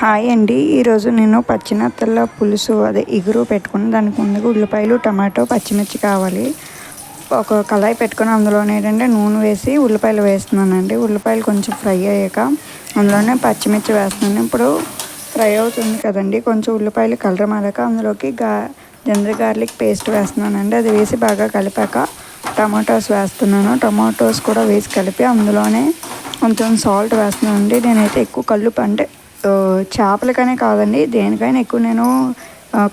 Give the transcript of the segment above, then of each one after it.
Hi అండి. ఈరోజు నేను పచ్చినత్తల పులుసు అదే ఇగురు పెట్టుకుని దానికి ముందుగా ఉల్లిపాయలు, టమాటో, పచ్చిమిర్చి కావాలి. ఒక కళాయి పెట్టుకొని అందులోనే ఏంటంటే నూనె వేసి ఉల్లిపాయలు వేస్తున్నానండి. ఉల్లిపాయలు కొంచెం ఫ్రై అయ్యాక అందులోనే పచ్చిమిర్చి వేస్తున్నాను. ఇప్పుడు ఫ్రై అవుతుంది కదండి, కొంచెం ఉల్లిపాయలు కలర్ మారాక అందులోకి జింజర్ గార్లిక్ పేస్ట్ వేస్తున్నానండి. అది వేసి బాగా కలిపాక టమాటోస్ వేస్తున్నాను. టమాటోస్ కూడా వేసి కలిపి అందులోనే కొంచెం సాల్ట్ వేస్తున్నానండి. నేనైతే ఎక్కువ కల్లుప్పు అంటే చేపలకనే కాదండి, దేనికైనా ఎక్కువ నేను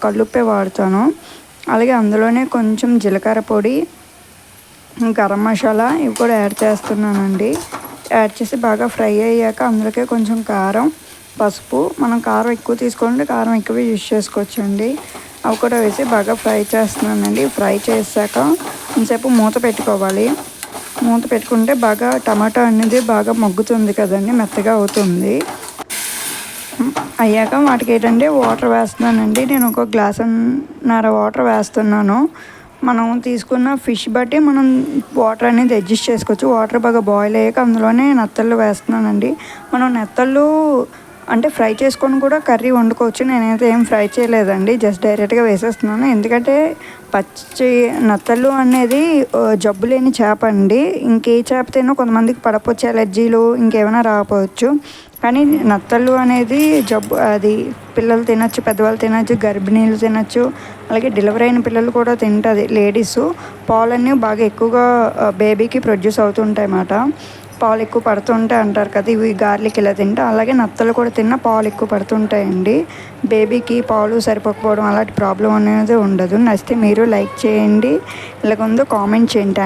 కల్లుప్పే వాడతాను. అలాగే అందులోనే కొంచెం జీలకర్ర పొడి, గరం మసాలా ఇవి కూడా యాడ్ చేస్తున్నానండి. యాడ్ చేసి బాగా ఫ్రై అయ్యాక అందులోకే కొంచెం కారం, పసుపు, మనం కారం ఎక్కువ తీసుకోండి, కారం ఎక్కువ యూజ్ చేసుకోవచ్చండి. అవి కూడా వేసి బాగా ఫ్రై చేస్తున్నానండి. ఫ్రై చేశాక కొంచెంసేపు మూత పెట్టుకోవాలి. మూత పెట్టుకుంటే బాగా టమాటా అనేది బాగా మగ్గుతుంది కదండి, మెత్తగా అవుతుంది. అయ్యాక వాటికి ఏంటంటే వాటర్ వేస్తున్నానండి. నేను ఒక గ్లాసున్నర వాటర్ వేస్తున్నాను. మనం తీసుకున్న ఫిష్ బట్టి మనం వాటర్ అనేది అడ్జస్ట్ చేసుకోవచ్చు. వాటర్ బాగా బాయిల్ అయ్యాక అందులోనే నెత్తళ్ళు వేస్తున్నానండి. మనం నెత్తళ్ళు అంటే ఫ్రై చేసుకొని కూడా కర్రీ వండుకోవచ్చు. నేనైతే ఏం ఫ్రై చేయలేదండి, జస్ట్ డైరెక్ట్గా వేసేస్తున్నాను. ఎందుకంటే పచ్చి నత్తళ్ళు అనేది జబ్బు లేని చేప అండి. ఇంకే చేప తిన్నా కొంతమందికి పడపొచ్చు, ఎలర్జీలు ఇంకేమైనా రాకపోవచ్చు. కానీ నత్తళ్ళు అనేది జబ్బు, అది పిల్లలు తినచ్చు, పెద్దవాళ్ళు తినచ్చు, గర్భిణీలు తినచ్చు, అలాగే డెలివరీ అయిన పిల్లలు కూడా తింటుంది. లేడీస్ పాలన్నీ బాగా ఎక్కువగా బేబీకి ప్రొడ్యూస్ అవుతుంటాయి అన్నమాట. పాలు ఎక్కువ పడుతుంటాయి అంటారు కదా, ఇవి గార్లిక్ ఇలా తింటే. అలాగే నత్తలు కూడా తిన్న పాలు ఎక్కువ పడుతుంటాయండి. బేబీకి పాలు సరిపోకపోవడం అలాంటి ప్రాబ్లం అనేది ఉండదు. నచ్చితే మీరు లైక్ చేయండి, ఇలాగుందో కామెంట్ చేయండి.